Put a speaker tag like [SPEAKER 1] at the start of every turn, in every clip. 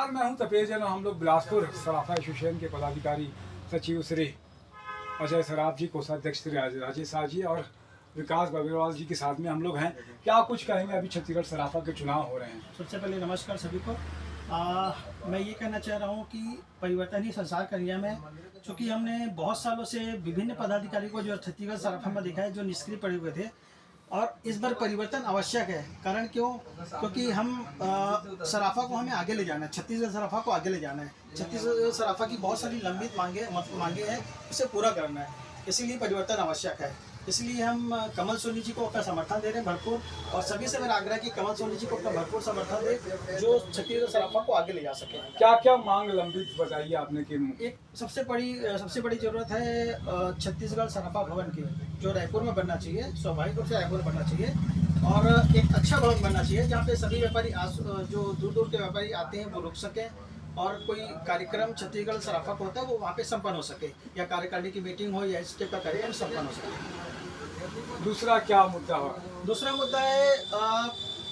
[SPEAKER 1] नमस्कार, मैं हूं तपेश जैन। हम लोग बिलासपुर सराफा एसोसिएशन के पदाधिकारी सचिव श्री अजय सराफ जी, कोषाध्यक्ष श्री राजेश शाह जी और विकास बबेरवाल जी के साथ में हम लोग हैं। क्या कुछ कहेंगे, अभी छत्तीसगढ़ सराफा के चुनाव हो रहे हैं।
[SPEAKER 2] सबसे पहले नमस्कार सभी को। मैं ये कहना चाह रहा हूँ कि परिवर्तन ही संसार का नियम है। चूँकि हमने बहुत सालों से विभिन्न पदाधिकारी को जो छत्तीसगढ़ सराफा में देखा है जो निष्क्रिय पड़े हुए थे, और इस बार परिवर्तन आवश्यक है। कारण क्यों? क्योंकि हम सराफा को हमें आगे ले जाना है, छत्तीसगढ़ सराफा को आगे ले जाना है। छत्तीसगढ़ सराफा की बहुत सारी लंबित मांगे हैं, उसे पूरा करना है, इसीलिए परिवर्तन आवश्यक है। इसलिए हम कमल सोनी जी को अपना समर्थन दे रहे हैं भरपूर, और सभी से मेरा आग्रह कि कमल सोनी जी को अपना भरपूर समर्थन दे जो छत्तीसगढ़ सराफा को आगे ले जा सके।
[SPEAKER 1] क्या क्या मांग लंबित बताइए आपने कि
[SPEAKER 2] एक सबसे बड़ी जरूरत है छत्तीसगढ़ सराफा भवन की, जो रायपुर में बनना चाहिए। स्वाभाविक रूप से रायपुर में बनना चाहिए, और एक अच्छा भवन बनना चाहिए जहाँ पे सभी व्यापारी जो दूर दूर के व्यापारी आते हैं वो रुक सकें, और कोई कार्यक्रम छत्तीसगढ़ सराफा को होता है वो वहाँ पे संपन्न हो सके, या कार्यकारिणी की मीटिंग हो या इस टाइप का कार्यक्रम संपन्न हो सके।
[SPEAKER 1] दूसरा क्या मुद्दा हो?
[SPEAKER 2] दूसरा मुद्दा है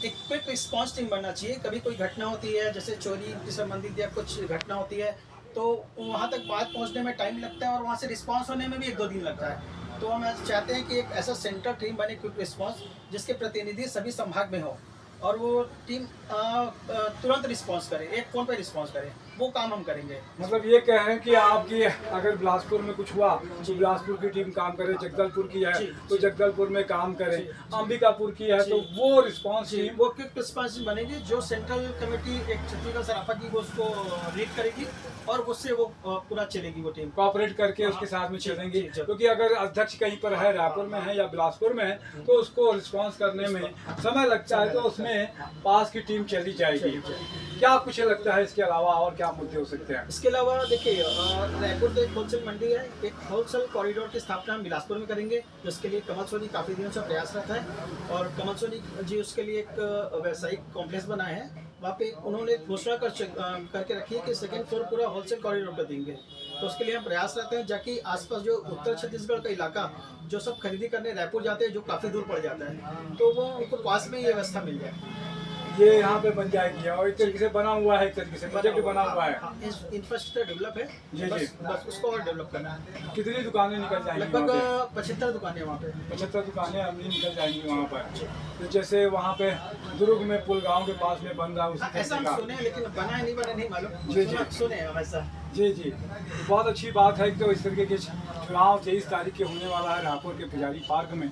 [SPEAKER 2] एक क्विक रिस्पांस टीम बनना चाहिए। कभी कोई घटना होती है, जैसे चोरी से संबंधित या कुछ घटना होती है, तो वहाँ तक बात पहुँचने में टाइम लगता है और वहाँ से रिस्पांस होने में भी 1-2 दिन लगता है। तो हम चाहते हैं कि एक ऐसा सेंट्रल टीम बने, क्विक रिस्पांस, जिसके प्रतिनिधि सभी संभाग में हो, और वो टीम तुरंत रिस्पांस करे, एक फ़ोन पे रिस्पांस करे। वो काम हम करेंगे।
[SPEAKER 1] मतलब ये कह रहे हैं कि आपकी अगर बिलासपुर में कुछ हुआ तो बिलासपुर की टीम काम करे, जगदलपुर की है तो जगदलपुर में काम करे, अंबिकापुर की है तो वो रिस्पांस टीम,
[SPEAKER 2] वो क्विक रिस्पांस बनेगी, जो सेंट्रल कमेटी एक छत्तीसगढ़ सराफा की वो उसको लीड करेगी, और उससे वो पूरा चलेगी वो टीम,
[SPEAKER 1] कोऑपरेट करके उसके साथ में चलेंगे। क्योंकि अगर अध्यक्ष कहीं पर है, रायपुर में है या बिलासपुर में है, तो उसको रिस्पांस करने में समय लगता है, तो उसमें पास की टीम चली जाएगी। क्या कुछ लगता है इसके अलावा और क्या मुद्दे हो सकते हैं?
[SPEAKER 2] इसके अलावा देखिए, रायपुर तो एक होलसेल मंडी है, एक होलसेल कॉरिडोर की स्थापना हम बिलासपुर में करेंगे, जिसके लिए कमल सोनी काफ़ी दिनों से प्रयासरत है, और कमल सोनी जी उसके लिए एक व्यावसायिक कॉम्प्लेक्स बनाए हैं। वहाँ पे उन्होंने घोषणा करके रखी है कि 2nd फ्लोर पूरा होलसेल कॉरिडोर पर देंगे। तो उसके लिए हम प्रयासरत हैं, जाकि आसपास जो उत्तर छत्तीसगढ़ का इलाका जो सब खरीदी करने रायपुर जाते हैं, जो काफ़ी दूर पड़ जाता है, तो वो उनको पास में ये व्यवस्था मिल जाए।
[SPEAKER 1] ये यहाँ पे बन जाएगी, और एक तरीके से बना हुआ है, एक तरीके से प्रोजेक्ट बना हुआ है।
[SPEAKER 2] इंफ्रास्ट्रक्चर डेवलप है
[SPEAKER 1] जी,
[SPEAKER 2] बस उसको और डेवलप करना है।
[SPEAKER 1] कितनी दुकानें निकल जाएंगी?
[SPEAKER 2] लगभग 75 दुकानें वहाँ पे।
[SPEAKER 1] 75 दुकानें अभी निकल जाएंगी वहाँ पर। तो जैसे वहाँ पे दुर्ग में पुल गांव के पास में बन रहा है, उसी
[SPEAKER 2] ऐसा हम सुने, लेकिन बना है नहीं बना नहीं मालूम।
[SPEAKER 1] जी,
[SPEAKER 2] सुने हैं ऐसा।
[SPEAKER 1] जी। तो बहुत अच्छी बात है कि तो इस तरीके के चुनाव 23 तारीख के होने वाला है रायपुर के पुजारी पार्क में,